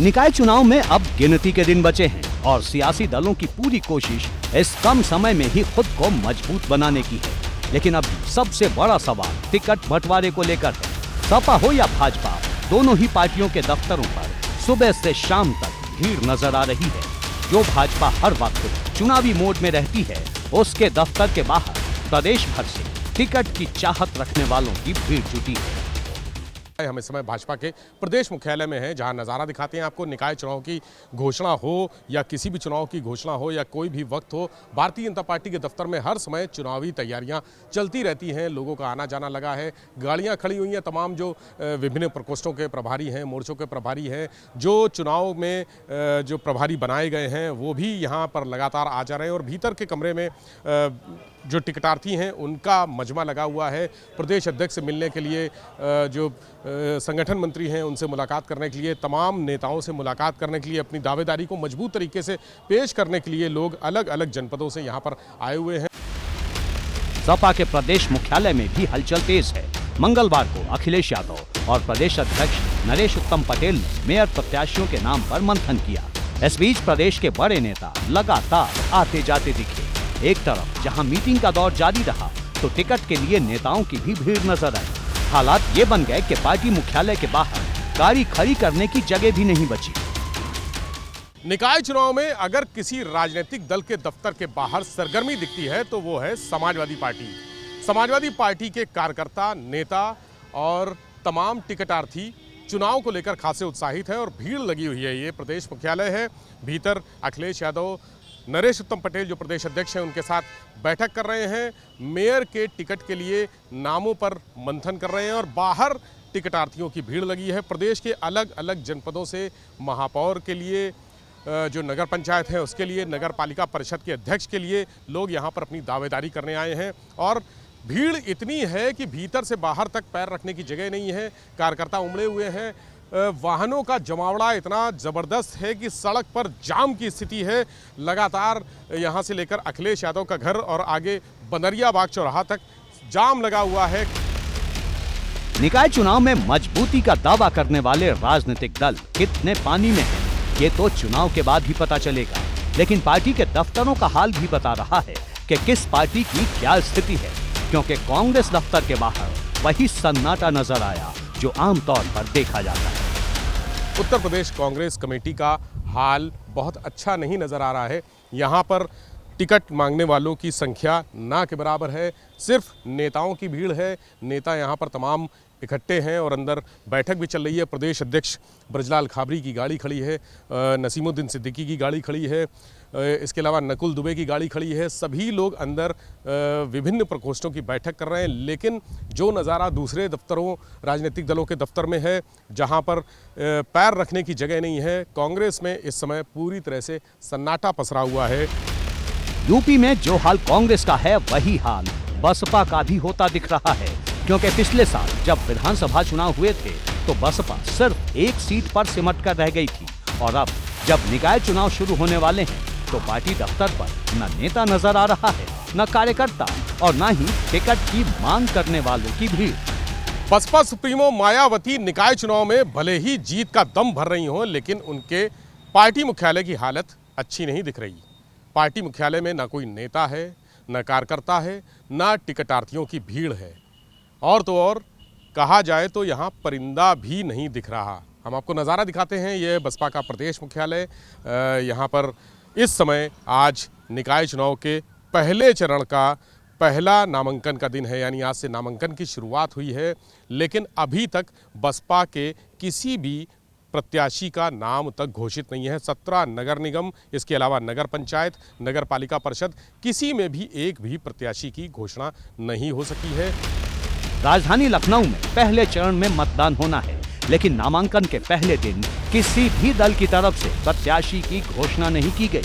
निकाय चुनाव में अब गिनती के दिन बचे हैं और सियासी दलों की पूरी कोशिश इस कम समय में ही खुद को मजबूत बनाने की है। लेकिन अब सबसे बड़ा सवाल टिकट बंटवारे को लेकर है। सपा हो या भाजपा, दोनों ही पार्टियों के दफ्तरों पर सुबह से शाम तक भीड़ नजर आ रही है। जो भाजपा हर वक्त चुनावी मोड में रहती है, उसके दफ्तर के बाहर प्रदेश भर से टिकट की चाहत रखने वालों की भीड़ जुटी है। हम इस समय भाजपा के प्रदेश मुख्यालय में हैं, जहां नज़ारा दिखाते हैं आपको। निकाय चुनाव की घोषणा हो या किसी भी चुनाव की घोषणा हो या कोई भी वक्त हो, भारतीय जनता पार्टी के दफ्तर में हर समय चुनावी तैयारियां चलती रहती हैं। लोगों का आना जाना लगा है, गाड़ियां खड़ी हुई हैं। तमाम जो विभिन्न प्रकोष्ठों के प्रभारी हैं, मोर्चों के प्रभारी हैं, जो चुनाव में जो प्रभारी बनाए गए हैं, वो भी यहाँ पर लगातार आ जा रहे हैं। और भीतर के कमरे में जो टिकटार्थी हैं, उनका मजमा लगा हुआ है। प्रदेश अध्यक्ष से मिलने के लिए, जो संगठन मंत्री हैं उनसे मुलाकात करने के लिए, तमाम नेताओं से मुलाकात करने के लिए, अपनी दावेदारी को मजबूत तरीके से पेश करने के लिए लोग अलग अलग जनपदों से यहाँ पर आए हुए हैं। सपा के प्रदेश मुख्यालय में भी हलचल तेज है। मंगलवार को अखिलेश यादव और प्रदेश अध्यक्ष नरेश उत्तम पटेल ने मेयर प्रत्याशियों के नाम पर मंथन किया। इस बीच प्रदेश के बड़े नेता लगातार आते जाते दिखे। एक तरफ जहां मीटिंग का दौर जारी रहा, तो टिकट के लिए नेताओं की भी भीड़ नजर आई। हालात ये बन गए कि पार्टी मुख्यालय के बाहर गाड़ी खड़ी करने की जगह भी नहीं बची। निकाय चुनाव में अगर किसी राजनीतिक दल के दफ्तर के बाहर सरगर्मी दिखती है तो वो है समाजवादी पार्टी। समाजवादी पार्टी के कार्यकर्ता, नेता और तमाम टिकटार्थी चुनाव को लेकर खासे उत्साहित हैं और भीड़ लगी हुई है। ये प्रदेश मुख्यालय है। भीतर अखिलेश यादव, नरेश उत्तम पटेल जो प्रदेश अध्यक्ष हैं, उनके साथ बैठक कर रहे हैं। मेयर के टिकट के लिए नामों पर मंथन कर रहे हैं और बाहर टिकटार्थियों की भीड़ लगी है। प्रदेश के अलग अलग जनपदों से महापौर के लिए, जो नगर पंचायत है उसके लिए, नगर पालिका परिषद के अध्यक्ष के लिए लोग यहाँ पर अपनी दावेदारी करने आए हैं। और भीड़ इतनी है कि भीतर से बाहर तक पैर रखने की जगह नहीं है। कार्यकर्ता उमड़े हुए हैं। वाहनों का जमावड़ा इतना ज़बरदस्त है कि सड़क पर जाम की स्थिति है। लगातार यहाँ से लेकर अखिलेश यादव का घर और आगे बनरियाबाग चौराहा तक जाम लगा हुआ है। निकाय चुनाव में मजबूती का दावा करने वाले राजनीतिक दल कितने पानी में हैं, ये तो चुनाव के बाद ही पता चलेगा। लेकिन पार्टी के दफ्तरों का हाल भी बता रहा है कि किस पार्टी की क्या स्थिति है, क्योंकि कांग्रेस दफ्तर के बाहर वही सन्नाटा नजर आया जो आमतौर पर देखा जाता है। उत्तर प्रदेश कांग्रेस कमेटी का हाल बहुत अच्छा नहीं नजर आ रहा है। यहाँ पर टिकट मांगने वालों की संख्या ना के बराबर है। सिर्फ नेताओं की भीड़ है। नेता यहाँ पर तमाम इकट्ठे हैं और अंदर बैठक भी चल रही है। प्रदेश अध्यक्ष ब्रजलाल खाबरी की गाड़ी खड़ी है, नसीमुद्दीन सिद्दीकी की गाड़ी खड़ी है, इसके अलावा नकुल दुबे की गाड़ी खड़ी है। सभी लोग अंदर विभिन्न प्रकोष्ठों की बैठक कर रहे हैं। लेकिन जो नज़ारा दूसरे दफ्तरों, राजनीतिक दलों के दफ्तर में है, जहां पर पैर रखने की जगह नहीं है, कांग्रेस में इस समय पूरी तरह से सन्नाटा पसरा हुआ है। यूपी में जो हाल कांग्रेस का है, वही हाल बसपा का भी होता दिख रहा है। क्योंकि पिछले साल जब विधानसभा चुनाव हुए थे, तो बसपा सिर्फ एक सीट पर सिमट कर रह गई थी। और अब जब निकाय चुनाव शुरू होने वाले हैं, तो पार्टी दफ्तर पर न नेता नजर आ रहा है, न कार्यकर्ता और न ही टिकट की मांग करने वालों की भीड़। बसपा सुप्रीमो मायावती निकाय चुनाव में भले ही जीत का दम भर रही हो, लेकिन उनके पार्टी मुख्यालय की हालत अच्छी नहीं दिख रही। पार्टी मुख्यालय में न कोई नेता है, न कार्यकर्ता है, न टिकटार्थियों की भीड़ है। और तो और कहा जाए तो यहाँ परिंदा भी नहीं दिख रहा। हम आपको नज़ारा दिखाते हैं। ये बसपा का प्रदेश मुख्यालय। यहाँ पर इस समय आज निकाय चुनाव के पहले चरण का पहला नामांकन का दिन है, यानी आज से नामांकन की शुरुआत हुई है। लेकिन अभी तक बसपा के किसी भी प्रत्याशी का नाम तक घोषित नहीं है। 17 नगर निगम, इसके अलावा नगर पंचायत, नगर पालिका परिषद, किसी में भी एक भी प्रत्याशी की घोषणा नहीं हो सकी है। राजधानी लखनऊ में पहले चरण में मतदान होना है, लेकिन नामांकन के पहले दिन किसी भी दल की तरफ से प्रत्याशी की घोषणा नहीं की गई।